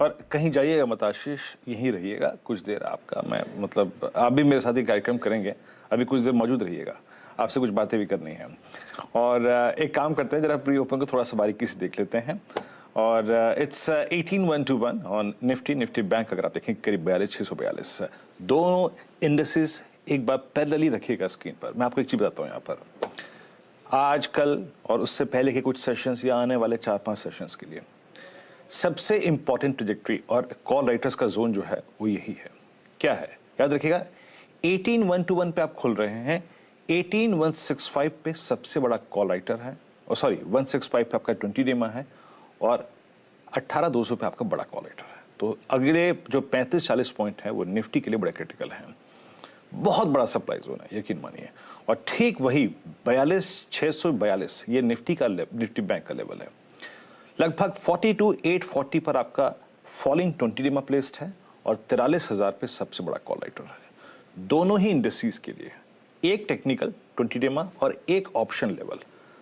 और कहीं जाइएगा मत आशीष, यहीं रहिएगा कुछ देर। आपका मैं मतलब आप भी मेरे साथ ही कार्यक्रम करेंगे, अभी कुछ देर मौजूद रहिएगा, आपसे कुछ बातें भी करनी है। और एक काम करते हैं, जरा प्री ओपन को थोड़ा सा बारीकी से देख लेते हैं। और इट्स 18121 ऑन निफ्टी बैंक अगर आप देखें करीब 42,642। दोनों इंडेक्सेस एक बार पैरेलली रखिएगा स्क्रीन पर। मैं आपको एक चीज़ बताता हूँ, यहाँ पर आज कल और उससे पहले के कुछ सेशंस या आने वाले 4-5 सेशंस के लिए सबसे इंपॉर्टेंट ट्रैजेक्टरी और कॉल राइटर्स का जोन जो है वो यही है। क्या है याद रखिएगा, 18121 पे आप खुल रहे हैं, 18165 पे सबसे बड़ा कॉल राइटर है, और सॉरी 165 पे आपका 20 डेमा है, और 18200 पे आपका बड़ा कॉल राइटर है। तो अगले जो 35-40 पॉइंट है वो निफ्टी के लिए बड़े क्रिटिकल हैं, बहुत बड़ा सप्लाई जोन है, यकीन मानिए। और ठीक वही 42,642 ये निफ्टी बैंक का लेवल है। लगभग 42,840 पर आपका फॉलिंग 20 डेमा प्लेस्ड है, और 43,000 पे सबसे बड़ा कॉल राइटर है। दोनों ही इंडेक्सेस के लिए एक टेक्निकल 20 डेमा और एक ऑप्शन लेवल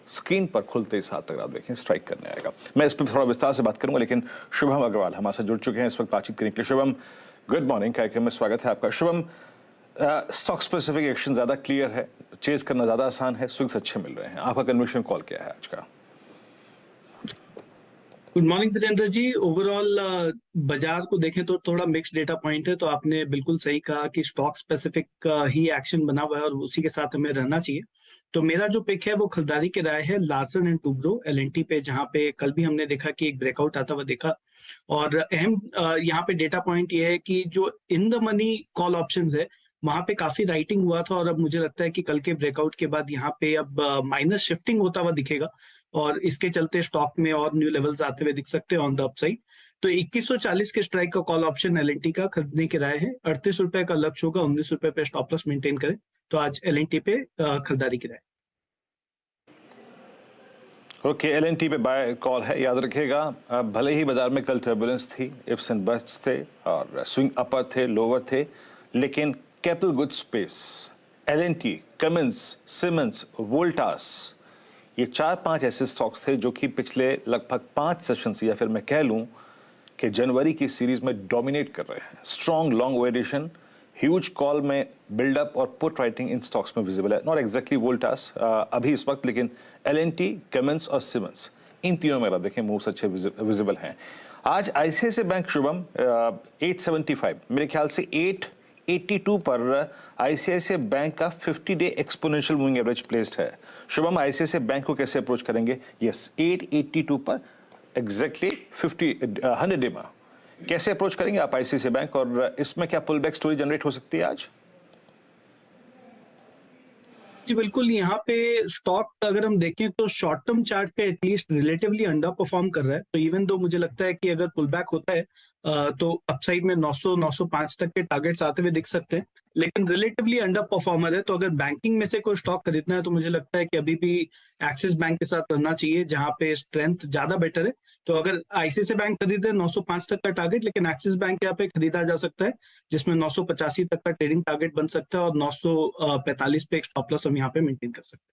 स्क्रीन पर खुलते ही साथ अगर आप देखें स्ट्राइक करने आएगा। मैं इस पर थोड़ा विस्तार से बात करूंगा, लेकिन शुभम अग्रवाल हमारे साथ जुड़ चुके हैं इस वक्त बातचीत करने के लिए। शुभम, गुड मॉर्निंग, कार्यक्रम में स्वागत है आपका। शुभम, स्टॉक स्पेसिफिक एक्शन ज्यादा क्लियर है, चेज करना ज्यादा आसान है, स्विंग्स अच्छे मिल रहे हैं, आपका कन्विक्शन कॉल क्या है आज का? गुड मॉर्निंग जितेंद्र जी। ओवरऑल बाजार को देखें तो थोड़ा मिक्स डेटा पॉइंट है, तो आपने बिल्कुल सही कहा कि स्टॉक स्पेसिफिक ही एक्शन बना हुआ है और उसी के साथ हमें रहना चाहिए। तो मेरा जो पिक है वो खरीदारी के राय है लार्सन एंड टुब्रो एलएनटी पे, जहां पे कल भी हमने देखा कि एक ब्रेकआउट आता हुआ देखा। और अहम यहाँ पे डेटा पॉइंट ये है कि जो in the money call options है वहां पे काफी राइटिंग हुआ था, और अब मुझे लगता है कि कल के ब्रेकआउट के बाद यहाँ पे अब माइनस शिफ्टिंग होता हुआ दिखेगा, और इसके चलते स्टॉक में और न्यू लेवल्स आते हुए दिख सकते हैं ऑन द अपसाइड। तो 2140 के स्ट्राइक का कॉल ऑप्शन एलएनटी का खरीदने की राय है। 38 रुपए का लक्ष्य होगा, 19 रुपए पे स्टॉप लॉस मेंटेन करें। तो आज एलएनटी पे खरीदारी की राय। ओके, एलएनटी पे बाय कॉल है, याद रखिएगा। भले ही बाजार में कल टर्बुलेंस थी, इफ्स एंड बट्स थे और स्विंग अपर थे, लोअर थे, लेकिन capital good space, L and T, Cummins, Siemens, Voltas, ये 4-5 ऐसे स्टॉक्स थे जो कि पिछले लगभग 5 सेशंस या फिर मैं कह लूं कि जनवरी की सीरीज में डोमिनेट कर रहे हैं। Strong long variation, huge call में बिल्डअप और पुट राइटिंग इन स्टॉक्स में विजिबल है। नॉट एग्जैक्टली वोल्टास अभी इस वक्त, लेकिन एलएनटी, कमिंस और सिमेंस, इन तीनों में देखें मूव्स अच्छे विजिबल हैं। आज आईसीआईसीआई बैंक शुभम 875 मेरे ख्याल से 882 पर आईसीआईसीआई बैंक का 50 day exponential moving average placed है। शुभम, आईसीआईसीआई बैंक को कैसे अप्रोच करेंगे? यस, 882 पर एग्जैक्टली 100 डे में कैसे अप्रोच करेंगे आप आईसीआईसीआई बैंक, और इसमें क्या पुल बैक स्टोरी जनरेट हो सकती है आज? जी बिल्कुल, यहाँ पे स्टॉक अगर हम देखें तो शॉर्ट टर्म चार्ट पे एटलीस्ट रिलेटिवली अंडर परफॉर्म कर रहा है। तो इवन दो मुझे लगता है कि अगर पुल बैक होता है तो अपसाइड में 900-905 तक के टारगेट्स आते हुए दिख सकते हैं, लेकिन रिलेटिवली अंडर परफॉर्मर है। तो अगर बैंकिंग में से कोई स्टॉक खरीदना है तो मुझे लगता है कि अभी भी एक्सिस बैंक के साथ रहना चाहिए, जहां पे स्ट्रेंथ ज्यादा बेटर है। तो अगर आईसीआईसीआई बैंक खरीदे 905 तक का टारगेट, लेकिन एक्सिस बैंक यहाँ पे खरीदा जा सकता है जिसमें 985 तक का ट्रेडिंग टारगेट बन सकता है, और 945 पे एक स्टॉप लॉस हम यहाँ पे मेंटेन कर सकते हैं।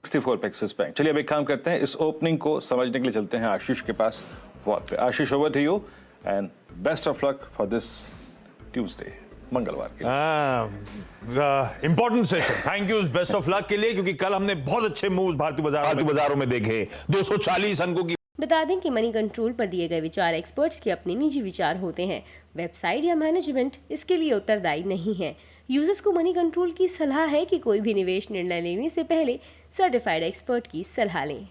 64 पे एक्सिस बैंक। चलिए अब एक काम करते हैं, इस ओपनिंग को समझने के लिए चलते हैं आशीष के पास वॉल पे। Ashish, over to you and best of luck for this Tuesday, मंगलवार के लिए। Important session, thank you best of luck के लिए, क्योंकि कल हमने बहुत अच्छे मूव्स भारतीय बाजारों में देखे। 240 अंकों की। बता दें कि मनी कंट्रोल पर दिए गए विचार एक्सपर्ट्स के अपने निजी विचार होते हैं। वेबसाइट या मैनेजमेंट इसके लिए उत्तरदायी नहीं है। यूजर्स को मनी कंट्रोल की सलाह है कि कोई भी निवेश निर्णय लेने से पहले सर्टिफाइड एक्सपर्ट की सलाह लें।